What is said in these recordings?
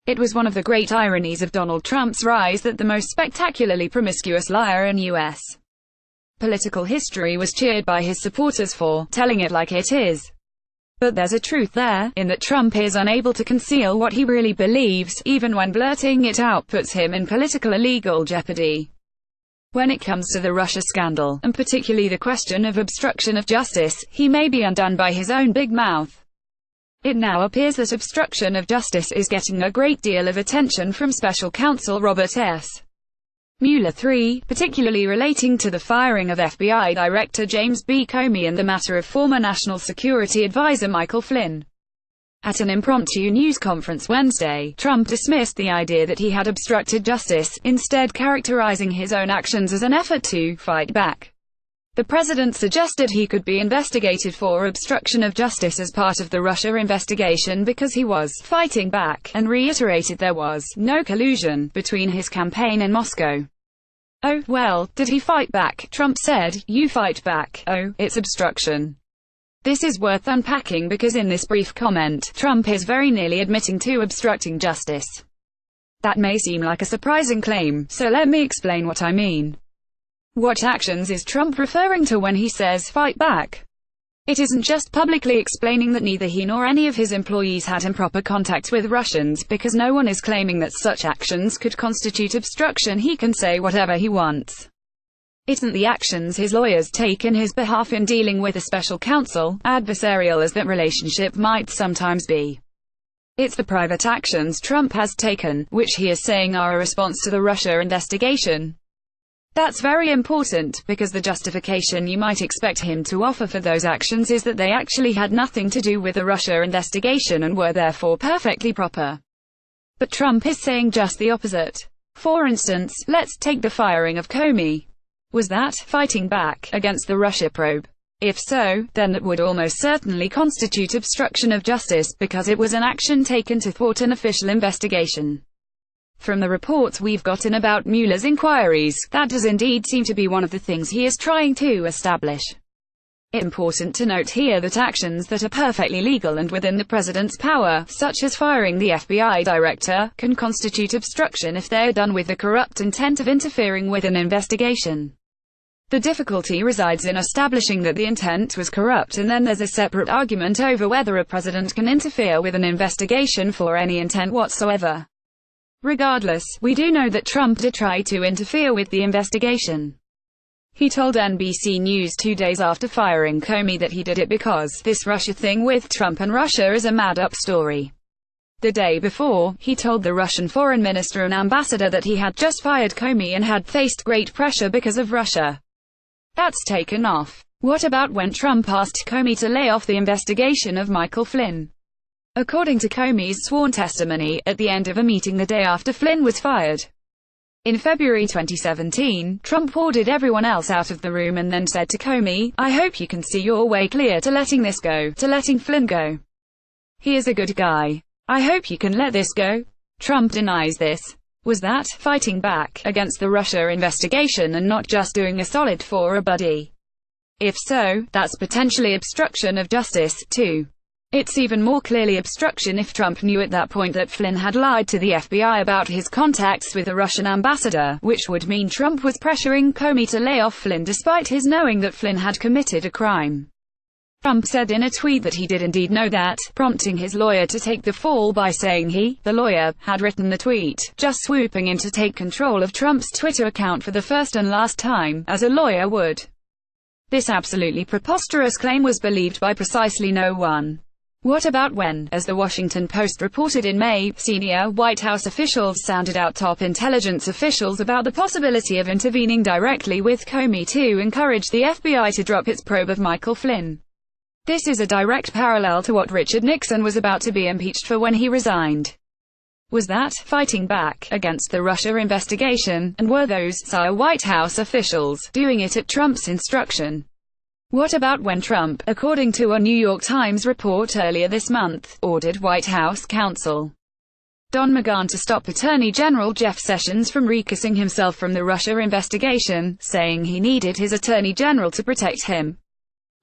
It was one of the great ironies of Donald Trump's rise that the most spectacularly promiscuous liar in U.S. political history was cheered by his supporters for telling it like it is. But there's a truth there, in that Trump is unable to conceal what he really believes, even when blurting it out puts him in political or legal jeopardy. When it comes to the Russia scandal, and particularly the question of obstruction of justice, he may be undone by his own big mouth. It now appears that obstruction of justice is getting a great deal of attention from Special Counsel Robert S. Mueller III, particularly relating to the firing of FBI Director James B. Comey and the matter of former National Security Advisor Michael Flynn. At an impromptu news conference Wednesday, Trump dismissed the idea that he had obstructed justice, instead characterizing his own actions as an effort to fight back. The president suggested he could be investigated for obstruction of justice as part of the Russia investigation because he was fighting back, and reiterated there was no collusion between his campaign and Moscow. Oh, well, did he fight back? Trump said, "You fight back. Oh, it's obstruction." This is worth unpacking because in this brief comment, Trump is very nearly admitting to obstructing justice. That may seem like a surprising claim, so let me explain what I mean. What actions is Trump referring to when he says fight back? It isn't just publicly explaining that neither he nor any of his employees had improper contact with Russians, because no one is claiming that such actions could constitute obstruction. He can say whatever he wants. It isn't the actions his lawyers take in his behalf in dealing with a special counsel, adversarial as that relationship might sometimes be. It's the private actions Trump has taken, which he is saying are a response to the Russia investigation. That's very important, because the justification you might expect him to offer for those actions is that they actually had nothing to do with the Russia investigation and were therefore perfectly proper. But Trump is saying just the opposite. For instance, let's take the firing of Comey. Was that fighting back against the Russia probe? If so, then that would almost certainly constitute obstruction of justice, because it was an action taken to thwart an official investigation. From the reports we've gotten about Mueller's inquiries, that does indeed seem to be one of the things he is trying to establish. It's important to note here that actions that are perfectly legal and within the president's power, such as firing the FBI director, can constitute obstruction if they are done with the corrupt intent of interfering with an investigation. The difficulty resides in establishing that the intent was corrupt, and then there's a separate argument over whether a president can interfere with an investigation for any intent whatsoever. Regardless, we do know that Trump did try to interfere with the investigation. He told NBC News 2 days after firing Comey that he did it because this Russia thing with Trump and Russia is a made-up story. The day before, he told the Russian foreign minister and ambassador that he had just fired Comey and had faced great pressure because of Russia. That's taken off. What about when Trump asked Comey to lay off the investigation of Michael Flynn? According to Comey's sworn testimony, at the end of a meeting the day after Flynn was fired. In February 2017, Trump ordered everyone else out of the room and then said to Comey, "I hope you can see your way clear to letting this go, to letting Flynn go. He is a good guy. I hope you can let this go." Trump denies this. Was that fighting back against the Russia investigation and not just doing a solid for a buddy? If so, that's potentially obstruction of justice, too. It's even more clearly obstruction if Trump knew at that point that Flynn had lied to the FBI about his contacts with the Russian ambassador, which would mean Trump was pressuring Comey to lay off Flynn despite his knowing that Flynn had committed a crime. Trump said in a tweet that he did indeed know that, prompting his lawyer to take the fall by saying he, the lawyer, had written the tweet, just swooping in to take control of Trump's Twitter account for the first and last time, as a lawyer would. This absolutely preposterous claim was believed by precisely no one. What about when, as the Washington Post reported in May, senior White House officials sounded out top intelligence officials about the possibility of intervening directly with Comey to encourage the FBI to drop its probe of Michael Flynn? This is a direct parallel to what Richard Nixon was about to be impeached for when he resigned. Was that fighting back against the Russia investigation, and were those senior White House officials doing it at Trump's instruction? What about when Trump, according to a New York Times report earlier this month, ordered White House counsel Don McGahn to stop Attorney General Jeff Sessions from recusing himself from the Russia investigation, saying he needed his Attorney General to protect him?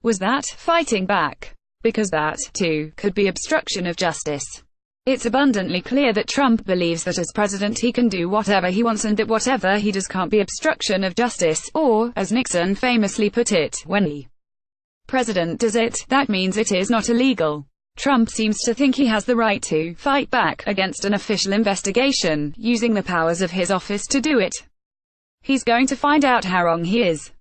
Was that fighting back? Because that, too, could be obstruction of justice. It's abundantly clear that Trump believes that as president he can do whatever he wants and that whatever he does can't be obstruction of justice, or, as Nixon famously put it, when the president does it, that means it is not illegal. Trump seems to think he has the right to fight back against an official investigation, using the powers of his office to do it. He's going to find out how wrong he is.